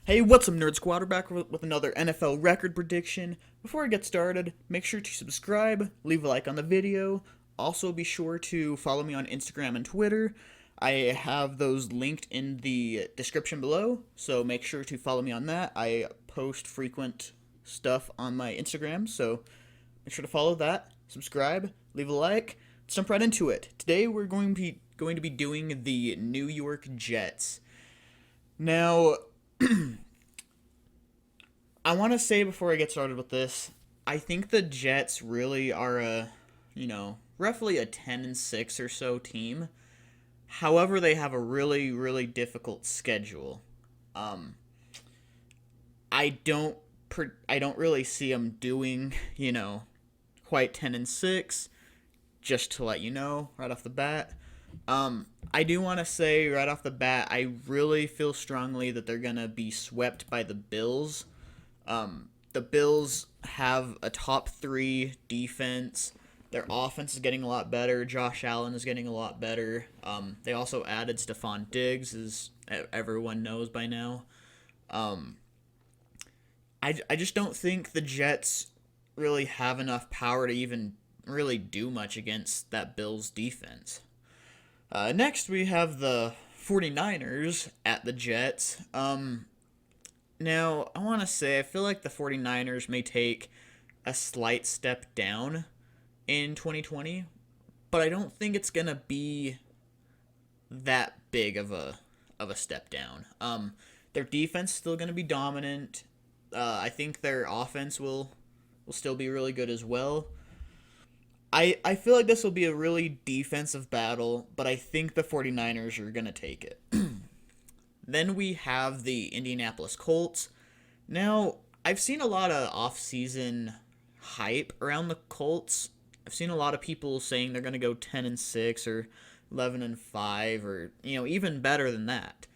Hey, what's up, Nerd Squad? We're back with another NFL record prediction. Before I get started, make sure to subscribe, leave a like on the video. Also, be sure to follow me on Instagram and Twitter. I have those linked in the description below, so make sure to follow me on that. I post frequent stuff on my Instagram, so make sure to follow that, subscribe, leave a like. Let's jump right into it. Today, we're going to be doing the New York Jets. Now, I want to say before I get started with this, I think the Jets really are roughly a 10-6 or so team. However, they have a really, really difficult schedule. Um, I don't, I don't really see them doing, quite 10-6. Just to let you know right off the bat. I do want to say right off the bat, I really feel strongly that they're gonna be swept by the Bills. The Bills have a top three defense. Their offense is getting a lot better. Josh Allen is getting a lot better. They also added Stephon Diggs, as everyone knows by now. Um, I just don't think the Jets really have enough power to even really do much against that Bills defense. Next, we have the 49ers at the Jets. Now, I want to say, I feel like the 49ers may take a slight step down in 2020, but I don't think it's going to be that big of a step down. Their defense is still going to be dominant. I think their offense will still be really good as well. I feel like this will be a really defensive battle, but I think the 49ers are going to take it. Then we have the Indianapolis Colts. Now, I've seen a lot of off-season hype around the Colts. I've seen a lot of people saying they're going to go 10-6 or 11-5 or, even better than that.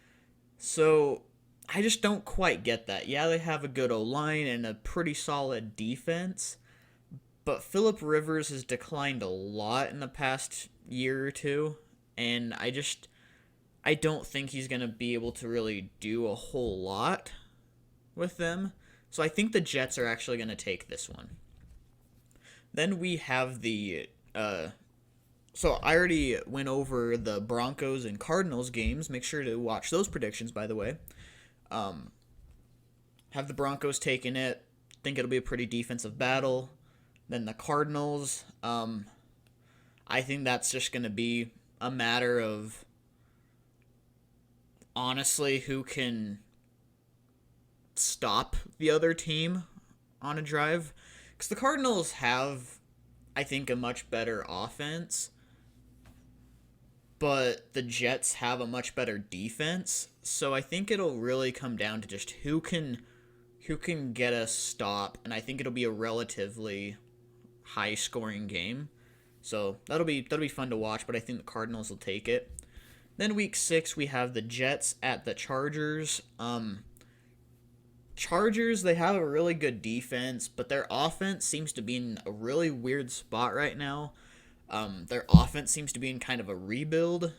So, I just don't quite get that. Yeah, they have a good O-line and a pretty solid defense, but Phillip Rivers has declined a lot in the past year or two, and I don't think he's going to be able to really do a whole lot with them. So I think the Jets are actually going to take this one. Then we have so I already went over the Broncos and Cardinals games. Make sure to watch those predictions, by the way. Have the Broncos taking it. Think it'll be a pretty defensive battle. Then the Cardinals, I think that's just going to be a matter of, honestly, who can stop the other team on a drive. Because the Cardinals have, I think, a much better offense, but the Jets have a much better defense. So I think it'll really come down to just who can get a stop, and I think it'll be a relatively high-scoring game. So that'll be fun to watch, but I think the Cardinals will take it. Then week 6, we have the Jets at the Chargers. Chargers, they have a really good defense, but their offense seems to be in a really weird spot right now. Their offense seems to be in kind of a rebuild.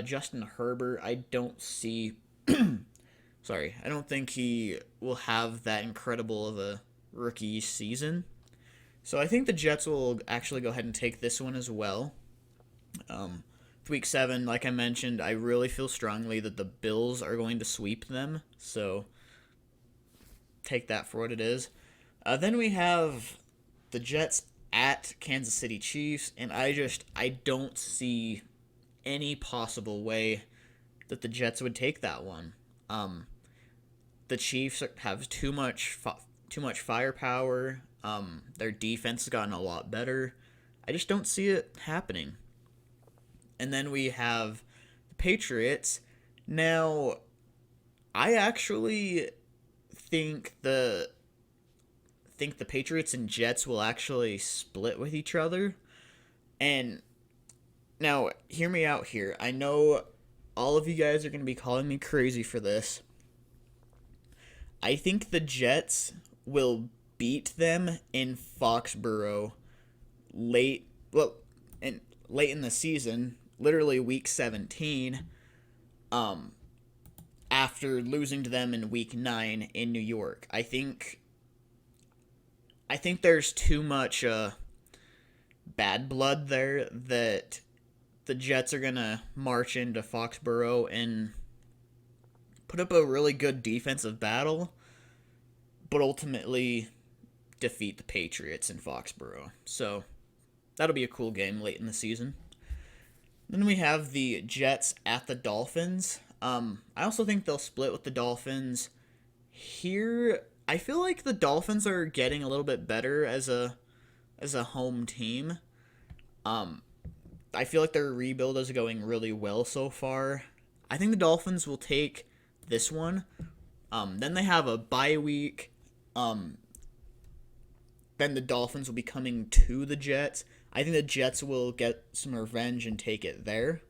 Justin Herbert, I don't see... I don't think he will have that incredible of a rookie season. So I think the Jets will actually go ahead and take this one as well. Week 7, like I mentioned, I really feel strongly that the Bills are going to sweep them. So take that for what it is. Then we have the Jets at Kansas City Chiefs, and I don't see any possible way that the Jets would take that one. The Chiefs have too much firepower. Their defense has gotten a lot better. I just don't see it happening. And then we have the Patriots. Now, I actually think the Patriots and Jets will actually split with each other. And now, hear me out here. I know all of you guys are going to be calling me crazy for this. I think the Jets will beat them in Foxborough late in the season, literally week 17, after losing to them in Week 9 in New York. I think there's too much bad blood there that the Jets are going to march into Foxborough and put up a really good defensive battle, but ultimately defeat the Patriots in Foxborough. So that'll be a cool game late in the season. Then we have the Jets at the Dolphins. I also think they'll split with the Dolphins. Here, I feel like the Dolphins are getting a little bit better as a home team. I feel like their rebuild is going really well so far. I think the Dolphins will take this one. Then they have a bye week. Then the Dolphins will be coming to the Jets. I think the Jets will get some revenge and take it there.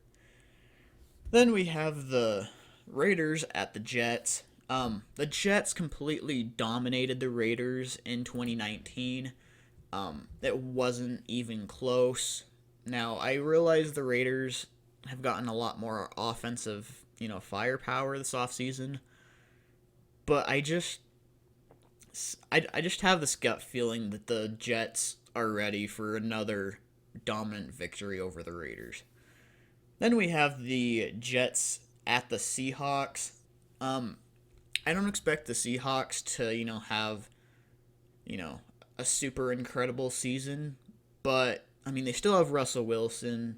Then we have the Raiders at the Jets. The Jets completely dominated the Raiders in 2019. It wasn't even close. Now, I realize the Raiders have gotten a lot more offensive, firepower this offseason. But I just have this gut feeling that the Jets are ready for another dominant victory over the Raiders. Then we have the Jets at the Seahawks. I don't expect the Seahawks to, have, a super incredible season. But, they still have Russell Wilson.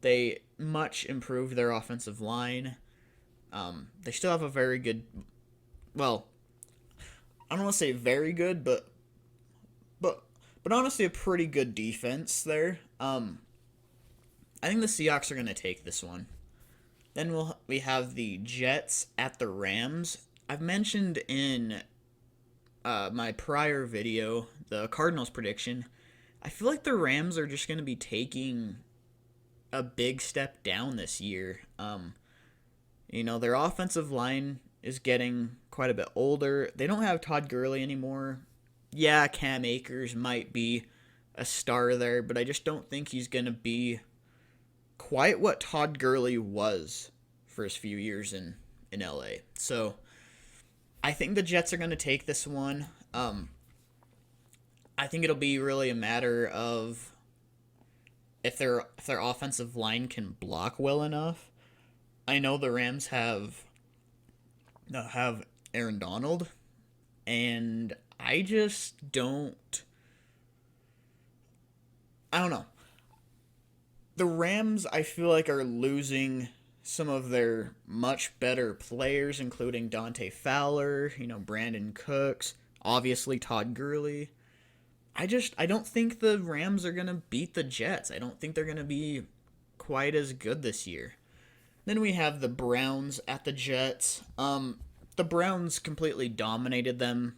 They much improved their offensive line. They still have a very good, well, I don't want to say very good, but honestly a pretty good defense there. I think the Seahawks are going to take this one. Then we have the Jets at the Rams. I've mentioned in my prior video, the Cardinals prediction, I feel like the Rams are just going to be taking a big step down this year. Their offensive line is getting quite a bit older. They don't have Todd Gurley anymore. Yeah, Cam Akers might be a star there, but I just don't think he's going to be quite what Todd Gurley was for his few years in LA. So I think the Jets are going to take this one. I think it'll be really a matter of if their offensive line can block well enough. I know the Rams have Aaron Donald, and I just don't. I don't know. The Rams, I feel like, are losing some of their much better players, including Dante Fowler, Brandon Cooks, obviously Todd Gurley. I don't think the Rams are going to beat the Jets. I don't think they're going to be quite as good this year. Then we have the Browns at the Jets. The Browns completely dominated them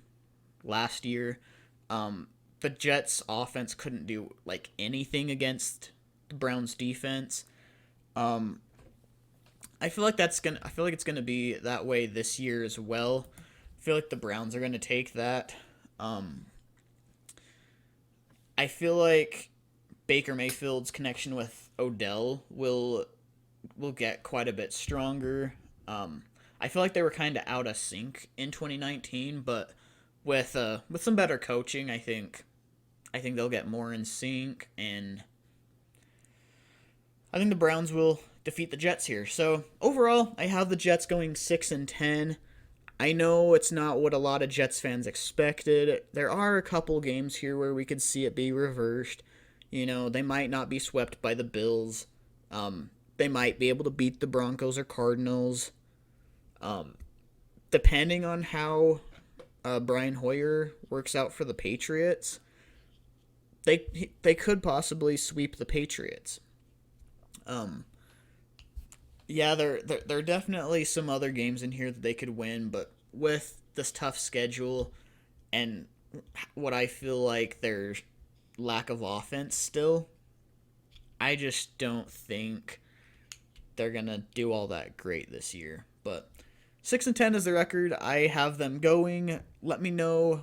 last year. The Jets' offense couldn't do anything against the Browns' defense. I feel like it's gonna be that way this year as well. I feel like the Browns are gonna take that. I feel like Baker Mayfield's connection with Odell will get quite a bit stronger. I feel like they were kind of out of sync in 2019, but with some better coaching, I think they'll get more in sync, and I think the Browns will defeat the Jets here. So overall, I have the Jets going 6-10. I know it's not what a lot of Jets fans expected. There are a couple games here where we could see it be reversed. They might not be swept by the Bills. They might be able to beat the Broncos or Cardinals. Depending on how Brian Hoyer works out for the Patriots, they could possibly sweep the Patriots. Yeah, there are definitely some other games in here that they could win, but with this tough schedule and what I feel like their lack of offense still, I just don't think they're gonna do all that great this year. But 6-10 is the record. I have them going. Let me know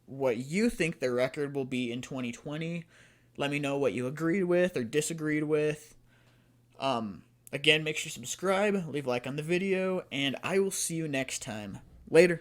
what you think their record will be in 2020. Let me know what you agreed with or disagreed with. Again, make sure to subscribe, leave a like on the video, and I will see you next time. Later.